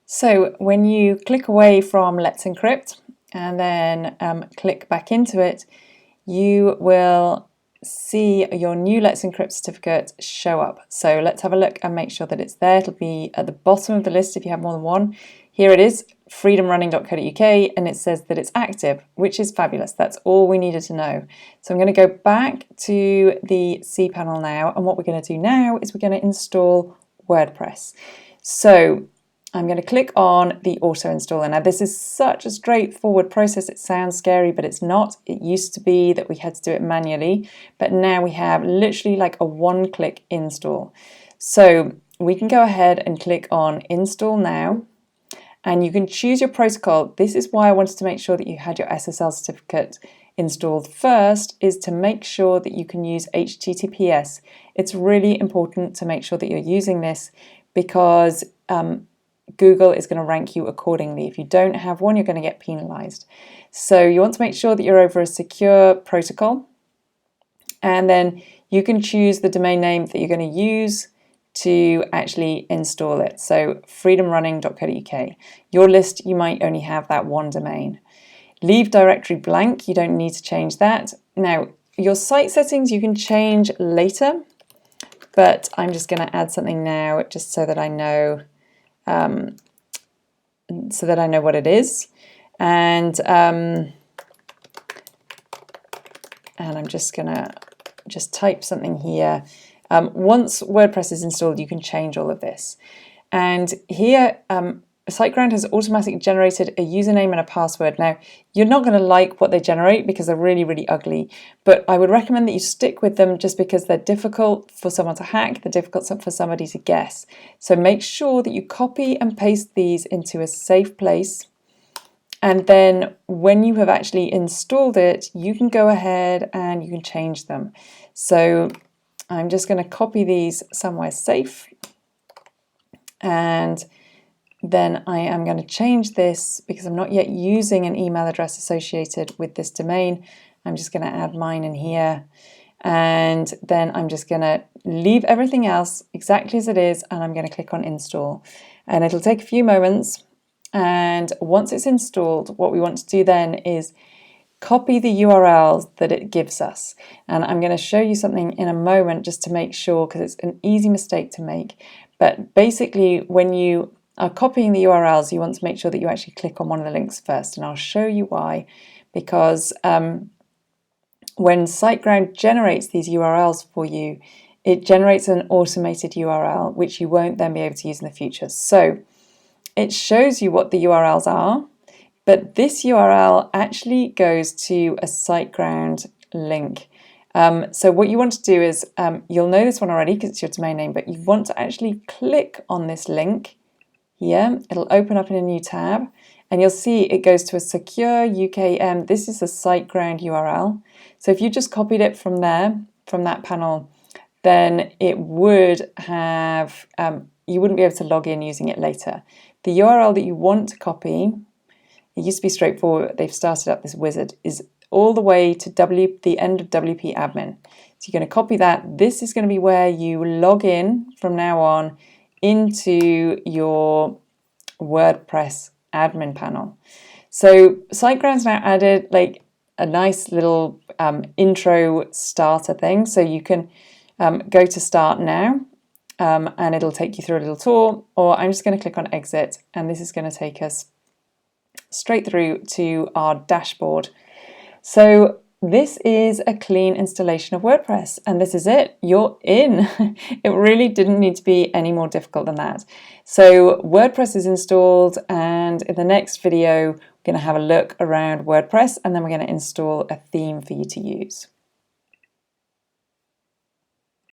So when you click away from Let's Encrypt and then click back into it, you will see your new Let's Encrypt certificate show up. So let's have a look and make sure that it's there. It'll be at the bottom of the list if you have more than one. Here it is, freedomrunning.co.uk, and it says that it's active, which is fabulous. That's all we needed to know. So I'm going to go back to the cPanel now, and what we're going to do now is we're going to install WordPress. So I'm going to click on the auto installer. Now this is such a straightforward process. It sounds scary, but it's not. It used to be that we had to do it manually, but now we have literally like a one-click install. So we can go ahead and click on install now, and you can choose your protocol. This is why I wanted to make sure that you had your SSL certificate installed first, is to make sure that you can use HTTPS. It's really important to make sure that you're using this because Google is going to rank you accordingly. If you don't have one, you're going to get penalized. So you want to make sure that you're over a secure protocol, and then you can choose the domain name that you're going to use to actually install it. So freedomrunning.co.uk. Your list, you might only have that one domain. Leave directory blank. You don't need to change that. Now, your site settings you can change later, but I'm just going to add something now just so that I know what it is, and I'm just gonna type something here. Once WordPress is installed, you can change all of this, and here SiteGround has automatically generated a username and a password. Now you're not going to like what they generate because they're really, really ugly, but I would recommend that you stick with them just because they're difficult for someone to hack, they're difficult for somebody to guess. So make sure that you copy and paste these into a safe place, and then when you have actually installed it, you can go ahead and you can change them. So I'm just going to copy these somewhere safe, and then I am going to change this because I'm not yet using an email address associated with this domain. I'm just going to add mine in here, and then I'm just going to leave everything else exactly as it is, and I'm going to click on install, and it'll take a few moments. And once it's installed, what we want to do then is copy the URLs that it gives us, and I'm going to show you something in a moment just to make sure, because it's an easy mistake to make. But basically, when you are copying the URLs, you want to make sure that you actually click on one of the links first, and I'll show you why. Because when SiteGround generates these URLs for you, it generates an automated URL which you won't then be able to use in the future. So it shows you what the URLs are, but this URL actually goes to a SiteGround link. So what you want to do is, you'll know this one already because it's your domain name, but you want to actually click on this link here. It'll open up in a new tab, and you'll see it goes to a secure UKM. This is a SiteGround URL. So if you just copied it from there, from that panel, then it would have, you wouldn't be able to log in using it later. The URL that you want to copy, it used to be straightforward, but they've started up this wizard, is all the way to the end of WP admin. So you're going to copy that. This is going to be where you log in from now on into your WordPress admin panel. So SiteGround's now added like a nice little intro starter thing. So you can go to start now, and it'll take you through a little tour, or I'm just going to click on exit, and this is going to take us straight through to our dashboard. So this is a clean installation of WordPress, and this is it. You're in. It really didn't need to be any more difficult than that. So WordPress is installed, and in the next video, we're going to have a look around WordPress, and then we're going to install a theme for you to use.